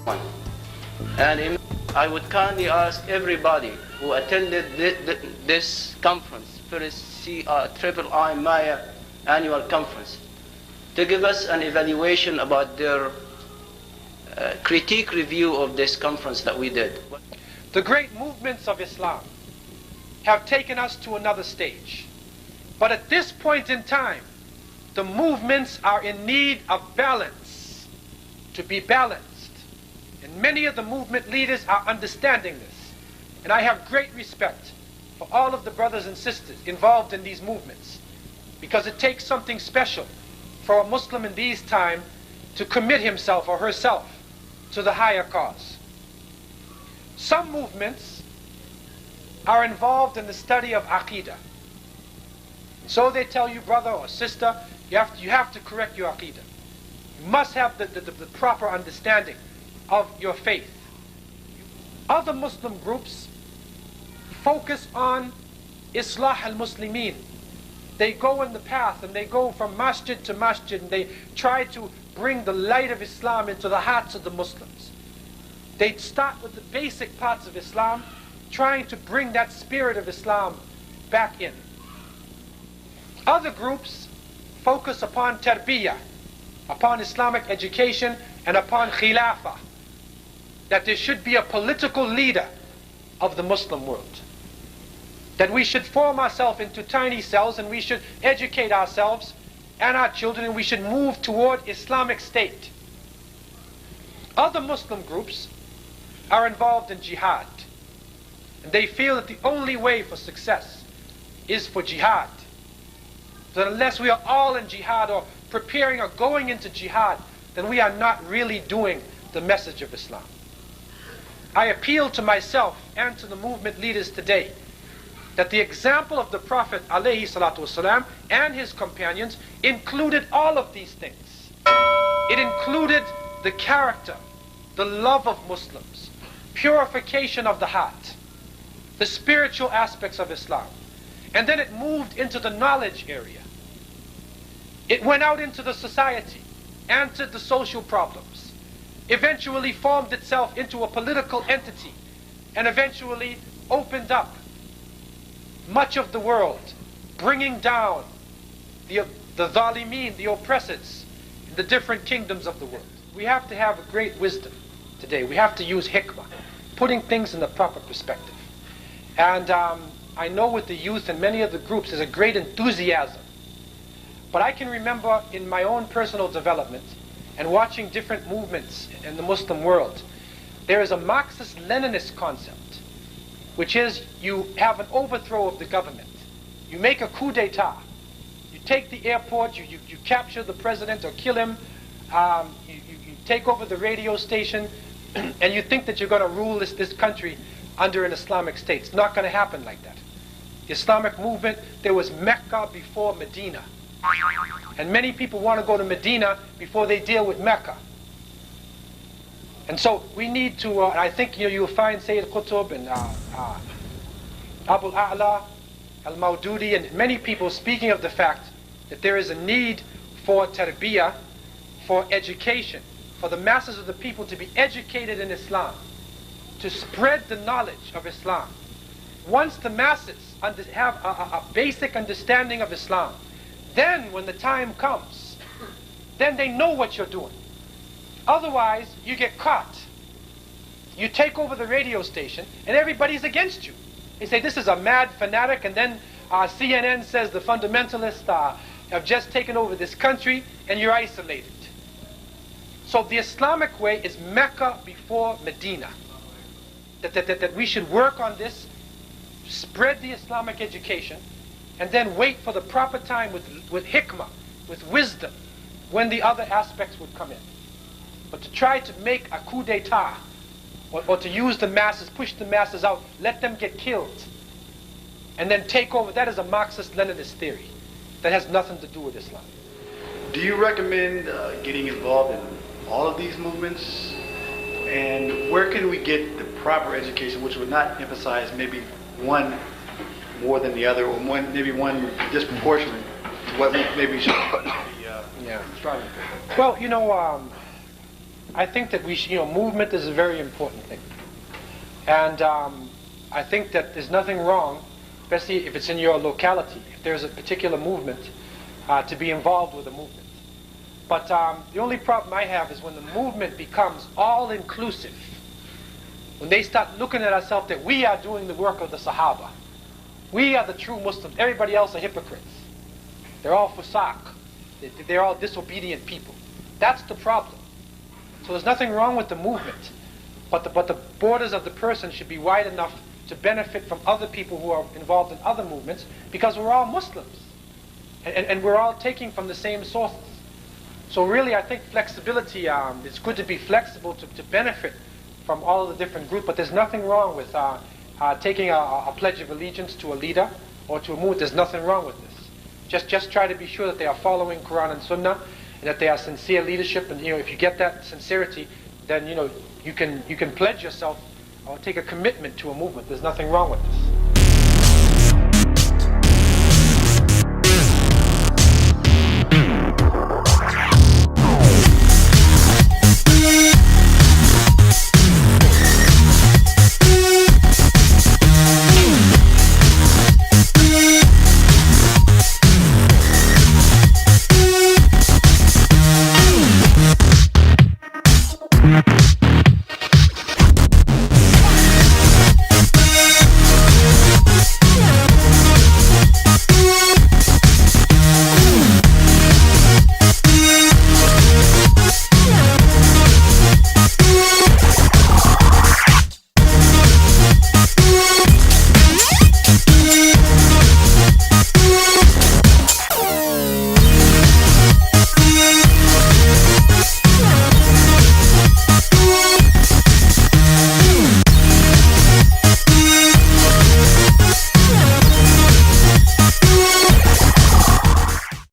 And I would kindly ask everybody who attended this conference, first Triple I Maya annual conference, to give us an evaluation about their critique review of this conference that we did. The great movements of Islam have taken us to another stage. But at this point in time, the movements are in need of balance, to be balanced. And many of the movement leaders are understanding this. And I have great respect for all of the brothers and sisters involved in these movements, because it takes something special for a Muslim in these times to commit himself or herself to the higher cause. Some movements are involved in the study of Aqidah. So they tell you, brother or sister, you have to correct your Aqidah. You must have the proper understanding of your faith. Other Muslim groups focus on Islah al-Muslimin. They go in the path and they go from masjid to masjid and they try to bring the light of Islam into the hearts of the Muslims. They start with the basic parts of Islam, trying to bring that spirit of Islam back in. Other groups focus upon tarbiyah, upon Islamic education, and upon khilafah, that there should be a political leader of the Muslim world, that we should form ourselves into tiny cells and we should educate ourselves and our children and we should move toward Islamic State. Other Muslim groups are involved in jihad, and they feel that the only way for success is for jihad. That unless we are all in jihad or preparing or going into jihad, then we are not really doing the message of Islam. I appeal to myself and to the movement leaders today that the example of the Prophet ﷺ and his companions included all of these things. It included the character, the love of Muslims, purification of the heart, the spiritual aspects of Islam. And then it moved into the knowledge area. It went out into the society, answered the social problems, eventually formed itself into a political entity, and eventually opened up much of the world, bringing down the zalimeen, the oppressors, in the different kingdoms of the world. We have to have a great wisdom today. We have to use hikmah, putting things in the proper perspective. And I know with the youth and many of the groups there's a great enthusiasm. But I can remember in my own personal development and watching different movements in the Muslim world, there is a Marxist-Leninist concept, which is you have an overthrow of the government. You make a coup d'etat. You take the airport, you capture the president or kill him, you take over the radio station, and you think that you're going to rule this country under an Islamic state. It's not going to happen like that. The Islamic movement, there was Mecca before Medina. And many people want to go to Medina before they deal with Mecca. And so we need to, and I think you'll find Sayyid Qutb and Abu al-A'la, al-Mawdudi, and many people speaking of the fact that there is a need for tarbiyah, for education, for the masses of the people to be educated in Islam, to spread the knowledge of Islam. Once the masses have a basic understanding of Islam, then when the time comes, then they know what you're doing. Otherwise, you get caught. You take over the radio station and everybody's against you. They say this is a mad fanatic, and then CNN says the fundamentalists have just taken over this country and you're isolated. So the Islamic way is Mecca before Medina. That we should work on this, spread the Islamic education, and then wait for the proper time with hikmah, with wisdom, when the other aspects would come in. But to try to make a coup d'etat, or to use the masses, push the masses out, let them get killed, and then take over, that is a Marxist-Leninist theory. That has nothing to do with Islam. Do you recommend getting involved in all of these movements? And where can we get the proper education, which would not emphasize maybe one more than the other, or maybe one disproportionate to what we maybe should be striving for? Well, I think that movement is a very important thing. And I think that there's nothing wrong, especially if it's in your locality, if there's a particular movement, to be involved with a movement. But the only problem I have is when the movement becomes all-inclusive, when they start looking at ourselves that we are doing the work of the Sahaba. We are the true Muslims. Everybody else are hypocrites. They're all fusaq. They're all disobedient people. That's the problem. So there's nothing wrong with the movement, but the borders of the person should be wide enough to benefit from other people who are involved in other movements, because we're all Muslims. And we're all taking from the same sources. So really, I think flexibility, it's good to be flexible to benefit from all of the different groups, but there's nothing wrong with taking a pledge of allegiance to a leader or to a movement. There's nothing wrong with this. Just try to be sure that they are following Quran and Sunnah, and that they are sincere leadership. And if you get that sincerity, then you can pledge yourself or take a commitment to a movement. There's nothing wrong with this.